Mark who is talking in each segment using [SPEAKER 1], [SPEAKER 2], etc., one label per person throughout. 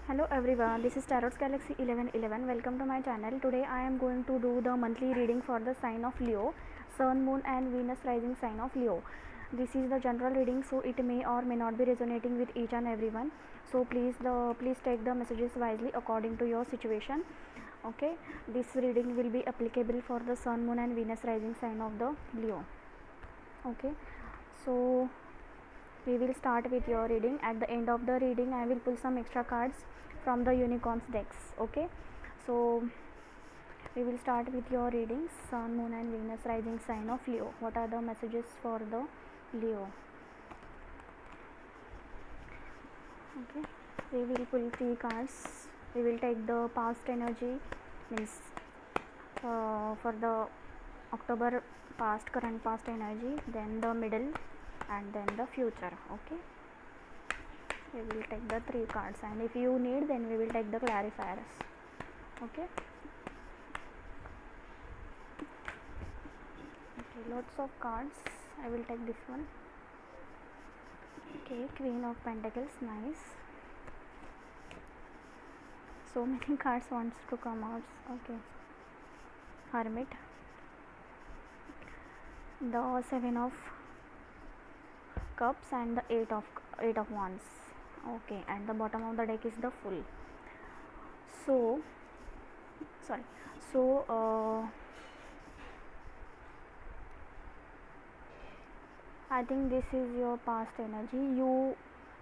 [SPEAKER 1] Hello everyone, this is Tarot's Galaxy 1111. Welcome to my channel. Today I am going to do the monthly reading for the sign of Leo, Sun, Moon and Venus rising sign of Leo. This is the general reading, so it may or may not be resonating with each and everyone. So please take the messages wisely according to your situation. Okay, this reading will be applicable for the Sun, Moon and Venus rising sign of the Leo. Okay, so we will start with your reading. At the end of the reading I will pull some extra cards from the unicorns decks. Okay, so we will start with your readings. Sun, Moon and Venus rising sign of Leo. What are the messages for the Leo? Okay, we will pull 3 cards. We will take the past energy, means for the October past, current past energy, then the middle and then the future. Okay, we will take the 3 cards, and if you need then we will take the clarifiers. Okay, lots of cards. I will take this one. Okay, Queen of Pentacles, nice. So many cards wants to come out. Okay, Hermit, the 7 of Cups and the 8 of Wands. Okay, and the bottom of the deck is the Fool. So sorry, so I think this is your past energy.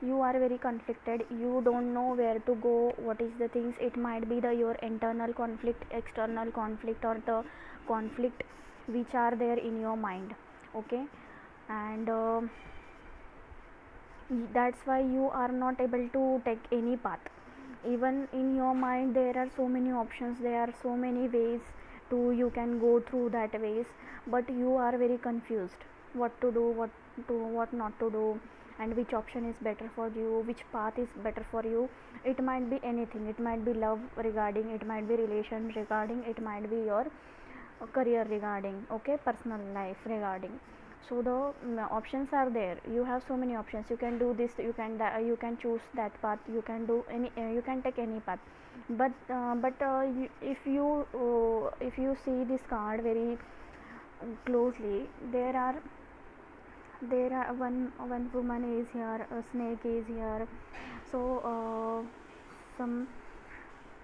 [SPEAKER 1] You are very conflicted. You don't know where to go, what is the things. It might be the your internal conflict, external conflict, or the conflict which are there in your mind. Okay, and that's why you are not able to take any path. Even in your mind there are so many options, there are so many ways to you can go through that ways, but you are very confused what to do, what not to do, and which option is better for you, which path is better for you. It might be anything. It might be love regarding, it might be relation regarding, it might be your career regarding, okay, personal life regarding. So the options are there. You have so many options. You can do this, you can choose that path, you can do any you can take any path. But if you see this card very closely, there are one woman is here, a snake is here. So some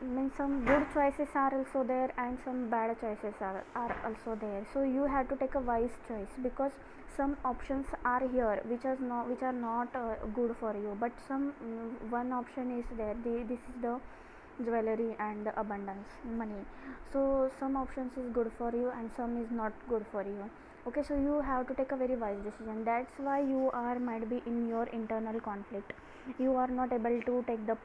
[SPEAKER 1] means some good choices are also there and some bad choices are also there. So you have to take a wise choice, because some options are here which are not good for you, but some one option is there. This is the jewelry and the abundance, money. So some options is good for you and some is not good for you. Okay, so you have to take a very wise decision. That's why you are might be in your internal conflict. You are not able to take the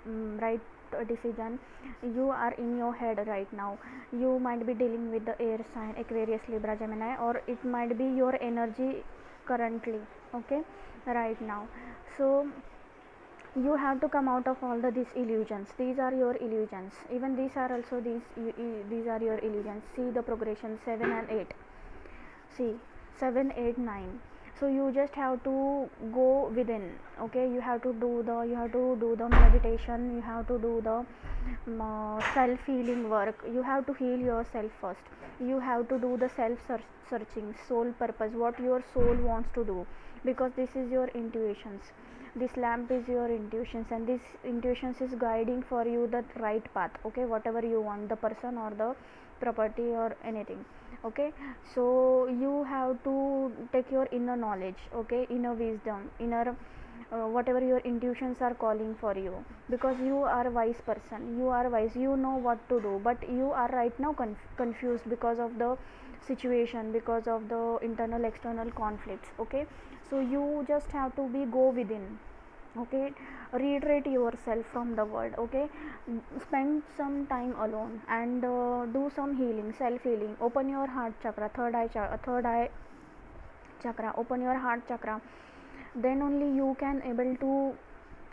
[SPEAKER 1] right decision. You are in your head right now. You might be dealing with the air sign Aquarius, Libra, Gemini, or it might be your energy currently, okay, right now. So you have to come out of all these illusions. These are your illusions. Even these are also these are your illusions. See the progression 7 and 8. See 7, 8, 9. So you just have to go within. Okay, you have to do the meditation. You have to do the self healing work. You have to heal yourself first. You have to do the self searching, soul purpose, what your soul wants to do, because this is your intuitions. This lamp is your intuitions, and this intuitions is guiding for you the right path. Okay, whatever you want, the person or the property or anything. Okay, so you have to take your inner knowledge, okay, inner wisdom, inner whatever your intuitions are calling for you, because you are a wise person. You are wise, you know what to do, but you are right now confused because of the situation, because of the internal external conflicts. Okay, so you just have to be go within. Okay, reiterate yourself from the world. Okay, spend some time alone and do some healing, self healing. Open your heart chakra, third eye chakra. Open your heart chakra. Then only you can able to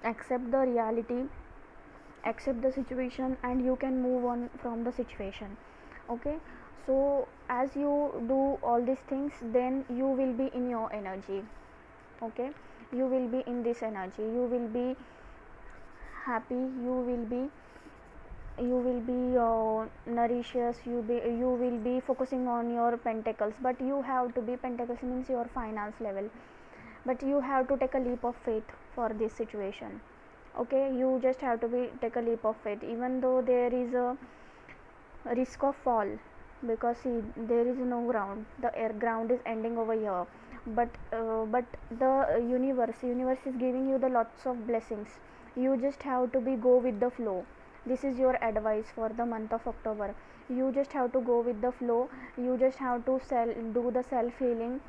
[SPEAKER 1] accept the reality, accept the situation, and you can move on from the situation. Okay, so as you do all these things, then you will be in your energy. Okay, you will be in this energy. You will be happy, you will be nourished, you will be focusing on your pentacles. But you have to be, pentacles means your finance level, but you have to take a leap of faith for this situation. Okay, you just have to be take a leap of faith, even though there is a risk of fall, because see, there is no ground, the air ground is ending over here. But the universe is giving you the lots of blessings. You just have to be go with the flow. This is your advice for the month of October. You just have to go with the flow. You just have to do the self healing.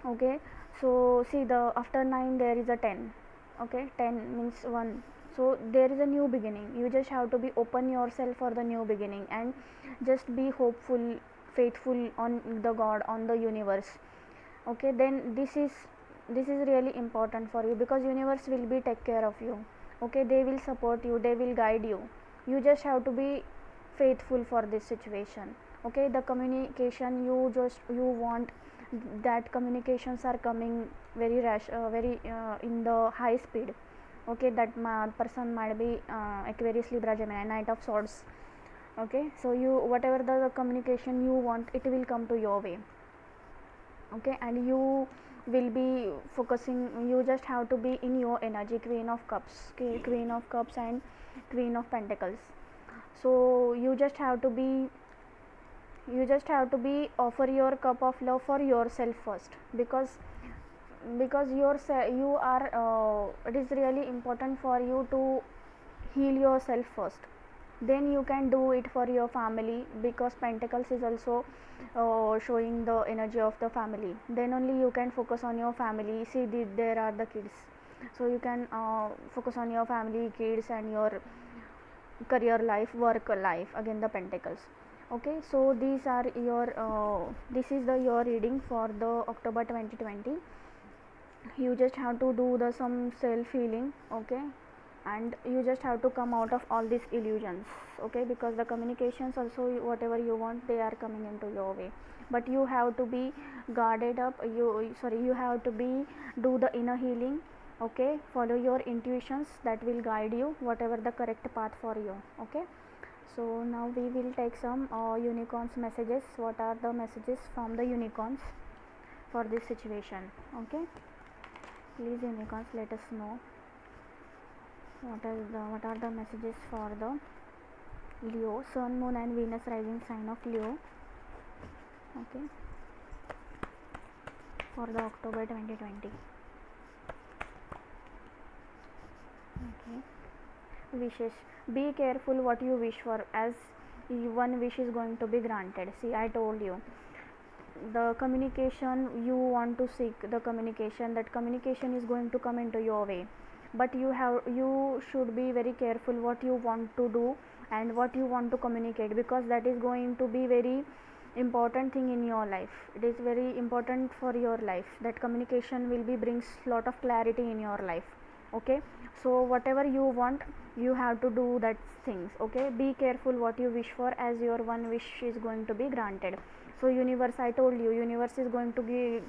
[SPEAKER 1] Okay, so see, the after 9 there is a 10. Okay, 10 means 1, so there is a new beginning. You just have to be open yourself for the new beginning, and just be hopeful, faithful on the God, on the universe. Okay, then this is really important for you, because universe will be take care of you. Okay, they will support you, they will guide you. You just have to be faithful for this situation. Okay, the communication, you want that communications are coming very rash, very in the high speed. Okay, that person might be Aquarius, Libra, Gemini, Knight of Swords. Okay, so you, whatever the communication you want, it will come to your way. Okay, and you will be focusing, you just have to be in your energy. Queen of Cups, Queen of Cups and Queen of Pentacles. So you just have to be offer your cup of love for yourself first, because you are it is really important for you to heal yourself first, then you can do it for your family, because Pentacles is also showing the energy of the family. Then only you can focus on your family. See, there are the kids, so you can focus on your family, kids, and your career life, work life. Again, the Pentacles. Okay, so these are your this is the your reading for the October 2020. You just have to do the some self healing. Okay, and you just have to come out of all these illusions. Okay, because the communications also, whatever you want, they are coming into your way, but you have to be guarded up. You have to be do the inner healing. Okay, follow your intuitions, that will guide you whatever the correct path for you. Okay, so now we will take some unicorns messages. What are the messages from the unicorns for this situation? Okay, please unicorns, let us know what are the messages for the Leo, Sun, Moon and Venus rising sign of Leo. Okay, for the October 2020. Okay, wishes. Be careful what you wish for, as one wish is going to be granted. See, I told you, the communication you want to seek, the communication, that communication is going to come into your way, but you should be very careful what you want to do and what you want to communicate, because that is going to be very important thing in your life. It is very important for your life. That communication will be brings lot of clarity in your life. Okay, so whatever you want, you have to do that things. Okay, be careful what you wish for, as your one wish is going to be granted. So universe, I told you, universe is going to be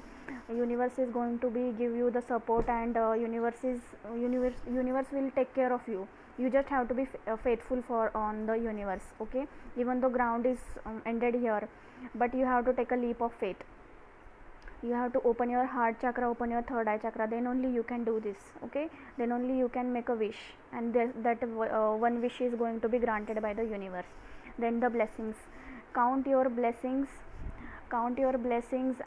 [SPEAKER 1] give you the support, and universe will take care of you. You just have to be faithful for on the universe. Okay, even though ground is ended here, but you have to take a leap of faith. You have to open your heart chakra, open your third eye chakra, then only you can do this. Okay, then only you can make a wish, and that one wish is going to be granted by the universe. Then the blessings. Count your blessings,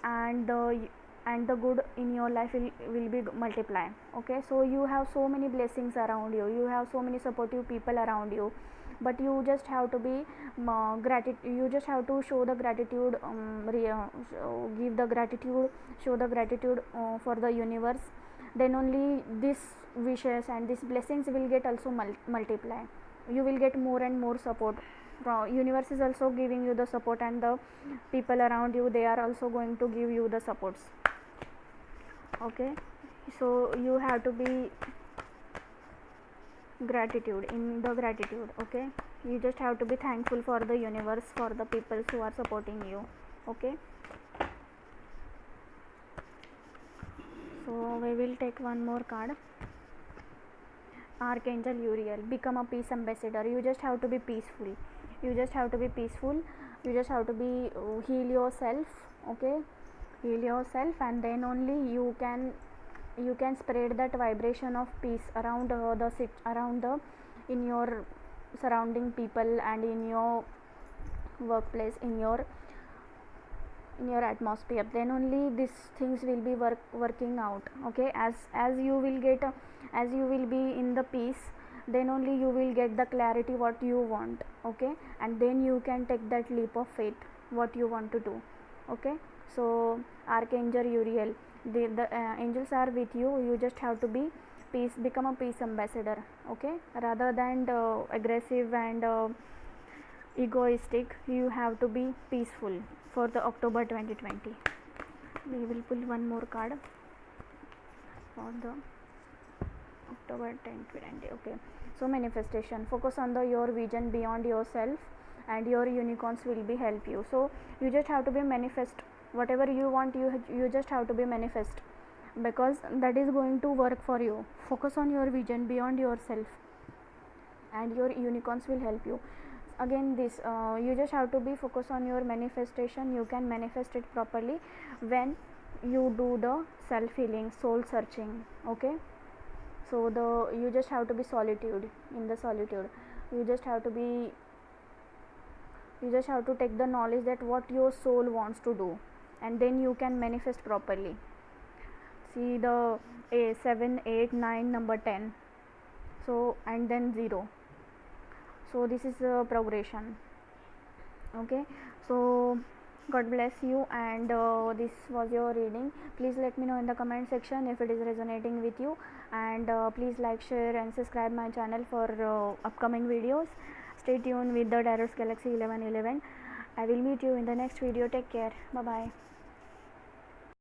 [SPEAKER 1] and the good in your life will be multiply. Okay, so you have so many blessings around you, you have so many supportive people around you, but you just have to be you just have to show the gratitude, give the gratitude, show the gratitude for the universe. Then only these wishes and these blessings will get also multiply. You will get more and more support. Universe is also giving you the support, and the people around you, they are also going to give you the supports. Okay, so you have to be gratitude in the gratitude. Okay, you just have to be thankful for the universe, for the people who are supporting you. Okay, so we will take one more card. Archangel Uriel, become a peace ambassador. You just have to be peaceful. You just have to be peaceful. You just have to be heal yourself. Okay, heal yourself, and then only you can spread that vibration of peace around around the in your surrounding people and in your workplace, in your atmosphere. Then only these things will be working out. Okay, as you will get as you will be in the peace, then only you will get the clarity what you want. Okay, and then you can take that leap of faith what you want to do. Okay, so Archangel Uriel, the angels are with you. You just have to be peace, become a peace ambassador. Okay, rather than aggressive and egoistic, you have to be peaceful for the October 2020. We will pull one more card for the October 2020. Okay, so manifestation, focus on your vision beyond yourself, and your unicorns will be help you. So you just have to be manifest whatever you want. You just have to be manifest, because that is going to work for you. Focus on your vision beyond yourself, and your unicorns will help you. Again, this you just have to be focused on your manifestation. You can manifest it properly when you do the self healing, soul searching. Okay, so you just have to be solitude. In the solitude, you just have to take the knowledge that what your soul wants to do, and then you can manifest properly. See the 7, 8, 9, number 10, so and then 0. So this is a progression. Okay, so God bless you, and this was your reading. Please let me know in the comment section if it is resonating with you, and please like, share and subscribe my channel for upcoming videos. Stay tuned with the Tarot Galaxy 1111. I will meet you in the next video. Take care. Bye bye.